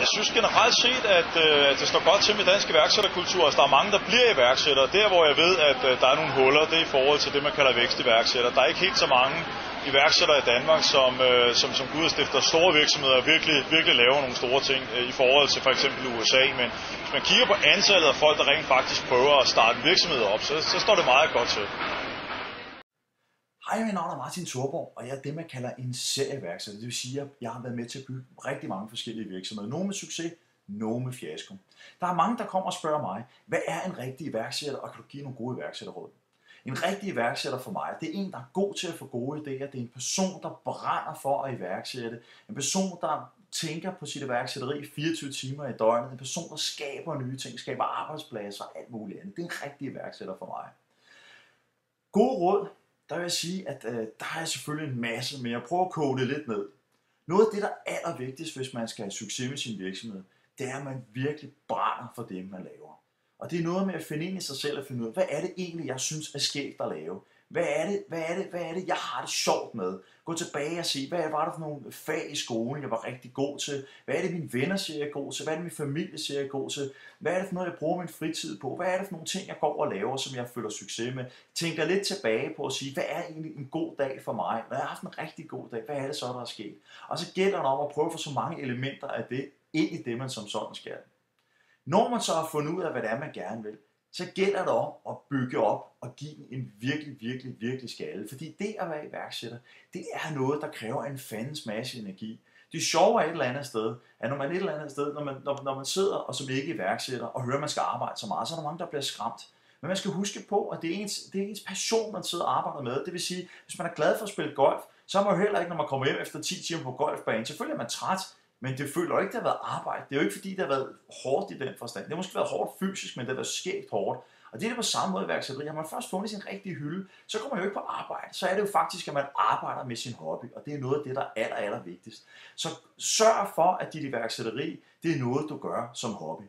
Jeg synes generelt set, at det står godt til med dansk iværksætterkultur. Altså, der er mange, der bliver iværksættere. Der, hvor jeg ved, at der er nogle huller, det er i forhold til det, man kalder vækstiværksætter. Der er ikke helt så mange iværksættere i Danmark, som går ud og stifter store virksomheder og virkelig laver nogle store ting i forhold til for eksempel USA. Men hvis man kigger på antallet af folk, der rent faktisk prøver at starte en virksomhed op, så står det meget godt til. Hej, mit navn er Martin Thorborg, og jeg er det, man kalder en serieværksætter. Det vil sige, at jeg har været med til at bygge rigtig mange forskellige virksomheder. Nogle med succes, nogle med fiasko. Der er mange, der kommer og spørger mig, hvad er en rigtig iværksætter, og kan du give nogle gode iværksætterråd? En rigtig iværksætter for mig, det er en, der er god til at få gode idéer. Det er en person, der brænder for at iværksætte. En person, der tænker på sit iværksætteri 24 timer i døgnet. En person, der skaber nye ting, skaber arbejdspladser og alt muligt andet. Det er en rigtig iværksætter for mig. Gode råd. Der vil jeg sige, at der er selvfølgelig en masse, men jeg prøver at koge det lidt ned. Noget af det, der er allervigtigst, hvis man skal have succes med sin virksomhed, det er, at man virkelig brænder for det, man laver. Og det er noget med at finde ind i sig selv og finde ud af, hvad er det egentlig, jeg synes er skægt at lave? Hvad er det, jeg har det sjovt med? Gå tilbage og se, hvad var det for nogle fag i skolen, jeg var rigtig god til? Hvad er det, mine venner siger, jeg er god til? Hvad er det, min familie siger, jeg er god til? Hvad er det for noget, jeg bruger min fritid på? Hvad er det for nogle ting, jeg går og laver, som jeg føler succes med? Tænker lidt tilbage på at sige, hvad er egentlig en god dag for mig? Når jeg har haft en rigtig god dag, hvad er det så, der er sket? Og så gælder det om at prøve at få så mange elementer af det ind i det, man som sådan skal. Når man så har fundet ud af, hvad det er, man gerne vil, så gælder det om at bygge op og give den en virkelig skalle. Fordi det at være iværksætter, det er noget, der kræver en fandens masse energi. Det sjove er et eller andet sted, at når man sidder og som ikke iværksætter og hører, at man skal arbejde så meget, så er der mange, der bliver skræmt. Men man skal huske på, at det er ens passion, man sidder og arbejder med. Det vil sige, hvis man er glad for at spille golf, så er man jo heller ikke, når man kommer hjem efter 10 timer på golfbanen. Selvfølgelig er man træt, men det føler jo ikke, det har været arbejde. Det er jo ikke, fordi det har været hårdt i den forstand. Det har måske været hårdt fysisk, men det har været skægt hårdt. Og det er det på samme måde i iværksætteri. Har man først fundet sin rigtige hylde, så kommer man jo ikke på arbejde. Så er det jo faktisk, at man arbejder med sin hobby. Og det er noget af det, der er aller vigtigst. Så sørg for, at dit iværksætteri, det er noget, du gør som hobby.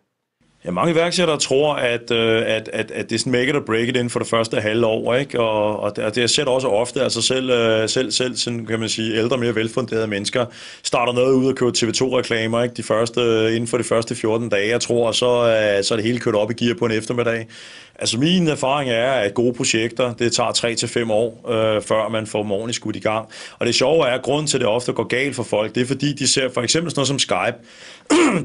Ja, mange iværksættere tror, at det er sådan make it or break it inden for det første halve år, ikke? Og det er set også ofte, altså selv sådan, kan man sige, ældre, mere velfunderede mennesker starter noget ud og køber TV2-reklamer, ikke? Inden for de første 14 dage, jeg tror, og så er det hele kørt op i gear på en eftermiddag. Altså min erfaring er, at gode projekter, det tager 3 til 5 år, før man får dem ordentligt skudt i gang. Og det sjove er, at grunden til, at det ofte går galt for folk, det er fordi, de ser for eksempel sådan noget som Skype.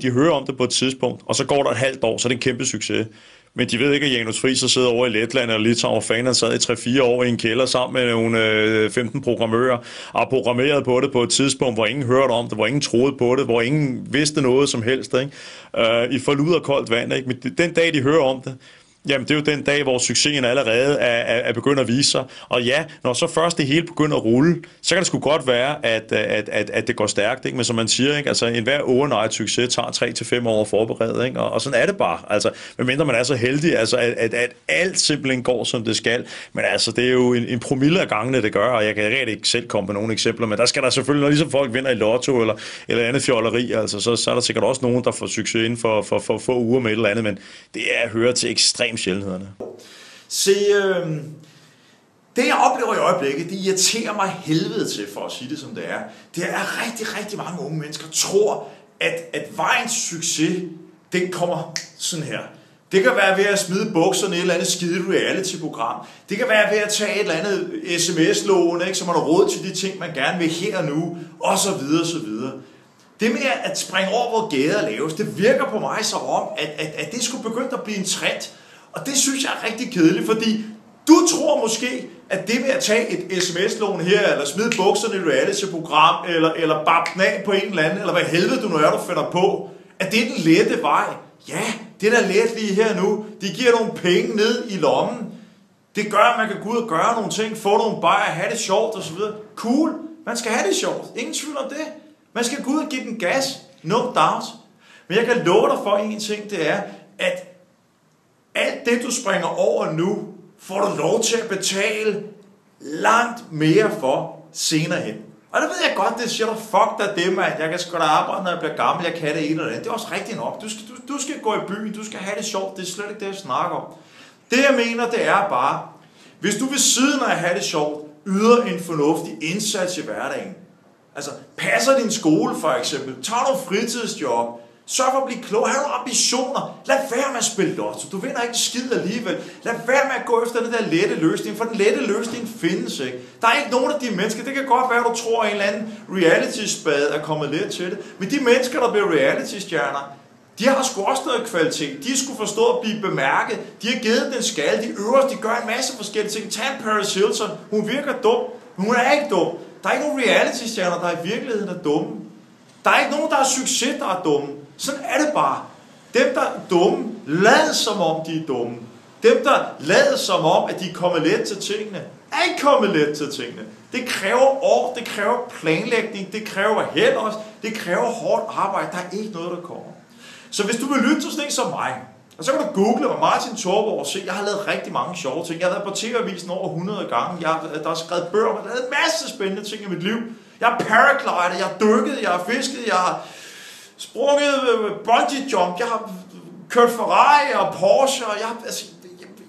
De hører om det på et tidspunkt, og så går der et halvt år, så er det en kæmpe succes. Men de ved ikke, at Janus Friis sidder over i Letland eller Litauen, hvor fanden han sad i 3-4 år i en kælder sammen med nogle 15 programmører, og programmeret på det på et tidspunkt, hvor ingen hørte om det, hvor ingen troede på det, hvor ingen vidste noget som helst, ikke? I forlud og koldt vand, ikke? Men den dag, de hører om det, jamen det er jo den dag, hvor succesen allerede er begyndt at vise sig. Og ja, når så først det hele begynder at rulle, så kan det sgu godt være, at det går stærkt, ikke? Men som man siger, ikke? Altså enhver overnight succes tager 3 til 5 år at forberede, ikke? Og sådan er det bare. Altså, medmindre man er så heldig, altså, at alt simpelthen går, som det skal. Men altså, det er jo en promille af gangene, det gør, og jeg kan rigtig ikke selv komme på nogle eksempler, men der skal der selvfølgelig, når ligesom folk vinder i lotto eller andet fjolleri, altså, så er der sikkert også nogen, der får succes inden for få uger med et eller andet, men det hører til ekstremt sjældenhederne. Se, det jeg oplever i øjeblikket, det irriterer mig helvede til, for at sige det som det er. Det er rigtig mange unge mennesker, tror, at vejens succes, den kommer sådan her. Det kan være ved at smide bukserne i et eller andet skide reality-program. Det kan være ved at tage et eller andet sms-lån, ikke, så man har råd til de ting, man gerne vil her og nu, og så videre. Det med at springe over, hvor gader laves, det virker på mig som om, at det skulle begynde at blive en trend. Og det synes jeg er rigtig kedeligt, fordi du tror måske, at det med at tage et sms-lån her, eller smide bukserne i et reality-program, eller babben af på en eller anden, eller hvad helvede du nu er, du finder på, at det er den lette vej. Ja, det er da let lige her nu. De giver nogle penge ned i lommen. Det gør, at man kan gå ud og gøre nogle ting, få nogle bajer, have det sjovt osv. Cool, man skal have det sjovt. Ingen tvivl om det. Man skal gå ud og give den gas. No doubt. Men jeg kan love dig for en ting, det er, at alt det, du springer over nu, får du lov til at betale langt mere for senere hen. Og det ved jeg godt, det siger du, fuck dig det, mand. Jeg kan sgu da arbejde, når jeg bliver gammel, jeg kan det ene eller andet. Det er også rigtigt nok. Du skal gå i byen, du skal have det sjovt, det er slet ikke det, jeg snakker om. Det jeg mener, det er bare, hvis du ved siden af at have det sjovt, yder en fornuftig indsats i hverdagen. Altså, passer din skole for eksempel, tager du fritidsjob, Sørg for at blive klog. Have nogle ambitioner. Lad være med at spille lotto. Du vinder ikke skid alligevel. Lad være med at gå efter den der lette løsning, for den lette løsning findes ikke. Der er ikke nogen af de mennesker, det kan godt være, at du tror, at en eller anden reality-spade er kommet lidt til det, men de mennesker, der bliver reality-stjerner, de har sgu også noget kvalitet. De skulle forstå at blive bemærket. De har givet den skal. De øverste, de gør en masse forskellige ting. Tag en Paris Hilton. Hun virker dum. Hun er ikke dum. Der er ikke nogen reality-stjerner, der i virkeligheden er dumme. Der er ikke nogen, der har succes, der er dumme. Sådan er det bare. Dem, der er dumme, lad som om de er dumme. Dem, der lader som om, at de er kommet let til tingene, er ikke kommet let til tingene. Det kræver år, det kræver planlægning, det kræver held også, det kræver hårdt arbejde. Der er ikke noget, der kommer. Så hvis du vil lytte til sådan en som mig, og så kan du google mig, Martin Thorborg, og se, jeg har lavet rigtig mange sjove ting. Jeg har været på TV-avisen over 100 gange. Der er skrevet bøger, jeg har lavet en masse spændende ting i mit liv. Jeg har paraglidet, jeg har dykket, jeg har fisket, jeg har sprunget bungee jump, jeg har kørt Ferrari og Porsche, og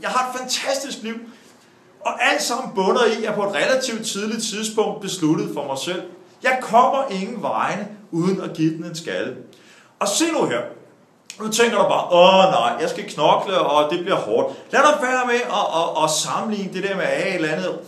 jeg har et fantastisk liv. Og alt sammen bunder i, at jeg på et relativt tidligt tidspunkt besluttede for mig selv, jeg kommer ingen vegne uden at give den en skalle. Og se nu her. Nu tænker du bare, nej, jeg skal knokle, og det bliver hårdt. Lad dig være med at sammenligne det der med et eller andet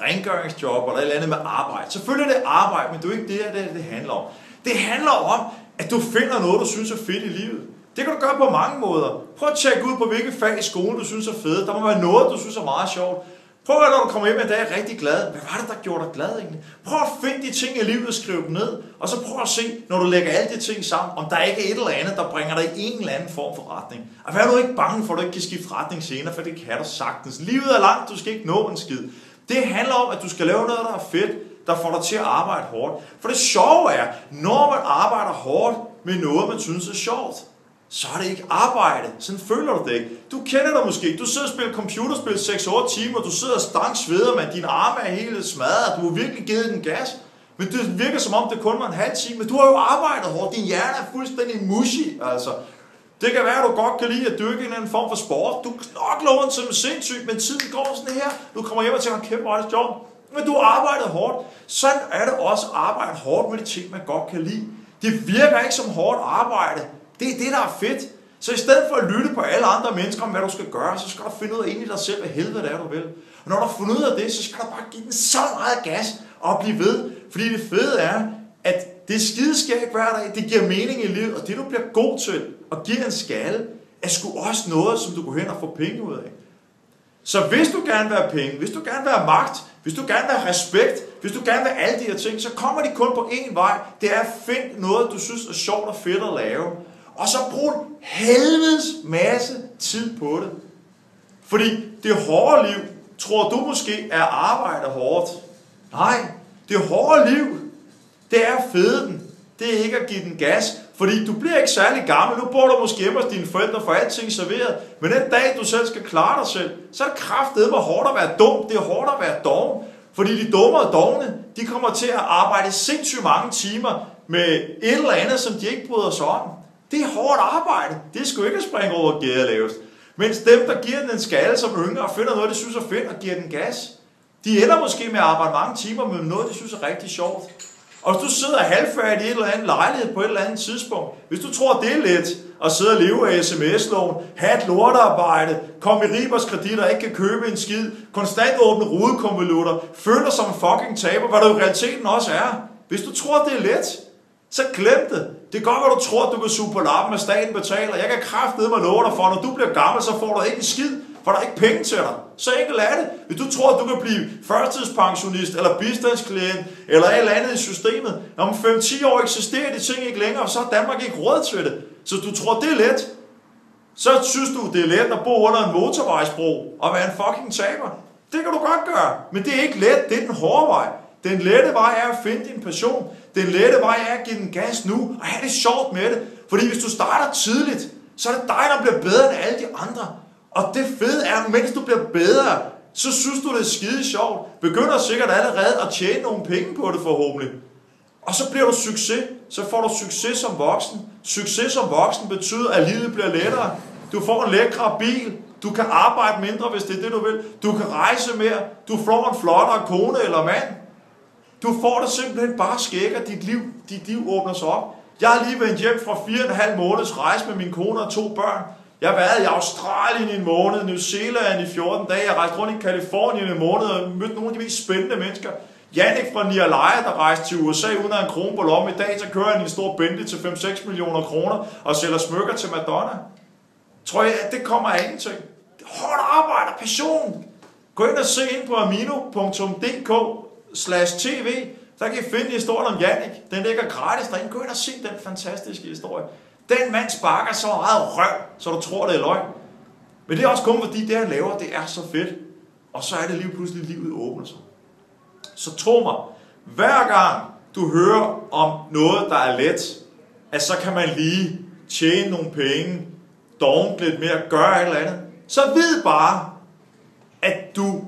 rengøringsjob, eller et eller andet med arbejde. Selvfølgelig er det arbejde, men det er ikke det handler om. Det handler om, at du finder noget, du synes er fedt i livet. Det kan du gøre på mange måder. Prøv at tjekke ud på, hvilke fag i skolen, du synes er fede. Der må være noget, du synes er meget sjovt. Prøv at, når du kommer hjem en dag, er rigtig glad. Hvad var det, der gjorde dig glad egentlig? Prøv at finde de ting i livet og skrive dem ned. Og så prøv at se, når du lægger alle de ting sammen, om der ikke er et eller andet, der bringer dig i en eller anden form for retning. Og vær du ikke bange for, at du ikke kan skifte retning senere, for det kan du sagtens. Livet er langt, du skal ikke nå en skid. Det handler om, at du skal lave noget, der er fedt, der får dig til at arbejde hårdt. For det sjove er, når man arbejder hårdt med noget, man synes er sjovt, så er det ikke arbejde. Sådan føler du det ikke. Du kender dig måske. Du sidder og spiller computerspil 6-8 timer, du sidder og stangsveder, men dine arme er helt smadret, du har virkelig givet den gas. Men det virker som om, det kun var en halv time, men du har jo arbejdet hårdt. Din hjerne er fuldstændig mushy, altså. Det kan være, at du godt kan lide at dyrke en anden form for sport. Du knokler rundt som sindssygt, men tiden går sådan her. Du kommer hjem og tænker, kæmpe meget job. Men du har arbejdet hårdt. Sådan er det også at arbejde hårdt med de ting, man godt kan lide. Det virker ikke som hårdt arbejde. Det er det, der er fedt. Så i stedet for at lytte på alle andre mennesker om, hvad du skal gøre, så skal du finde ud af ind i dig selv, hvad helvede det er, du vil. Og når du har fundet ud af det, så skal du bare give den så meget gas og blive ved. Fordi det fede er, at det skideskab hver dag, det giver mening i livet, og det du bliver god til at give en skalle, er sgu også noget, som du går hen og får penge ud af. Så hvis du gerne vil have penge, hvis du gerne vil have magt, hvis du gerne vil have respekt, hvis du gerne vil have alle de her ting, så kommer de kun på én vej. Det er at finde noget, du synes er sjovt og fedt at lave. Og så brug en helvedes masse tid på det. Fordi det hårde liv, tror du måske, er arbejde hårdt. Nej, det hårde liv, det er feden. Det er ikke at give den gas. Fordi du bliver ikke særlig gammel. Nu bor du måske hjemme hos dine forældre for alting serveret. Men den dag, du selv skal klare dig selv, så er det kraftedeme hårdt at være dum. Det er hårdt at være doven. Fordi de dumme og dovne, de kommer til at arbejde sindssygt mange timer med et eller andet, som de ikke bryder sig om. Det er hårdt arbejde. Det er sgu ikke at springe over gæderlavest. Mens dem, der giver den en skalle som yngre og finder noget, de synes er fedt og giver den gas, de ender måske med at arbejde mange timer med noget, de synes er rigtig sjovt. Og hvis du sidder halvfærdig i et eller andet lejlighed på et eller andet tidspunkt, hvis du tror, det er let at sidde og leve af sms-lån, have et lortearbejde, komme i Ribers kredit og ikke kan købe en skid, konstant åbne rudekonvolutter, føle dig som en fucking taber, hvad det i realiteten også er. Hvis du tror, det er let, så glem det. Det kan godt være, du tror, at du kan suge på lappen, at staten betaler. Jeg kan kraftedeme love dig for, når du bliver gammel, så får du ikke en skid, for der er ikke penge til dig. Så enkelt er det. Hvis du tror, at du kan blive førtidspensionist, eller bistandsklient, eller et eller andet i systemet, om 5-10 år eksisterer de ting ikke længere, så har Danmark ikke råd til det. Så du tror, det er let. Så synes du, det er let at bo under en motorvejsbro og være en fucking taber. Det kan du godt gøre, men det er ikke let. Det er den hårde vej. Den lette vej er at finde din passion. Den lette vej er at give den gas nu og have det sjovt med det. Fordi hvis du starter tidligt, så er det dig, der bliver bedre end alle de andre. Og det fede er, at mens du bliver bedre, så synes du, det er skide sjovt. Begynder sikkert allerede at tjene nogle penge på det forhåbentlig. Og så bliver du succes. Så får du succes som voksen. Succes som voksen betyder, at livet bliver lettere. Du får en lækre bil. Du kan arbejde mindre, hvis det er det, du vil. Du kan rejse mere. Du får en flottere kone eller mand. Du får det simpelthen bare skækker. Dit liv åbner sig op. Jeg har lige vendt hjem fra 4,5 måneders rejse med min kone og 2 børn. Jeg har været i Australien i en måned, New Zealand i 14 dage, jeg har rejst rundt i Kalifornien i en måned og mødt nogle af de mest spændende mennesker. Jannik fra Nialaya, der rejste til USA uden at en krone på lommen. I dag så kører han en stor Bentley til 5-6 millioner kroner og sælger smykker til Madonna. Tror jeg, at det kommer af ingenting? Hårdt arbejde og passion. Gå ind og se ind på amino.dk/tv. Der kan I finde historien om Jannik. Den ligger gratis derinde. Gå ind og se den fantastiske historie. Den mand sparker så meget røv, så du tror, det er løgn. Men det er også kun fordi det, han laver, det er så fedt. Og så er det lige pludselig, livet åbner sig. Så tro mig, hver gang du hører om noget, der er let, at så kan man lige tjene nogle penge, dovent lidt mere, gøre et eller andet, så vid bare, at du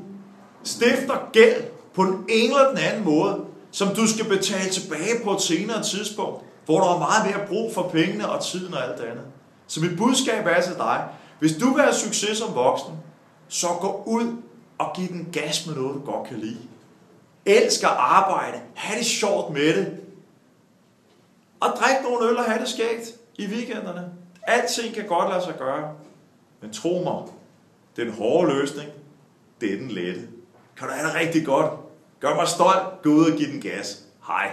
stifter gæld på den ene eller den anden måde, som du skal betale tilbage på et senere tidspunkt, hvor du har meget mere brug for pengene og tiden og alt det andet. Så mit budskab er til dig, hvis du vil have succes som voksen, så gå ud og giv den gas med noget, du godt kan lide. Elsk at arbejde, have det sjovt med det, og drik nogle øl og have det skægt i weekenderne. Alting kan godt lade sig gøre, men tro mig, den hårde løsning, det er den lette. Kan du have det rigtig godt? Gør mig stolt, gå ud og giv den gas. Hej.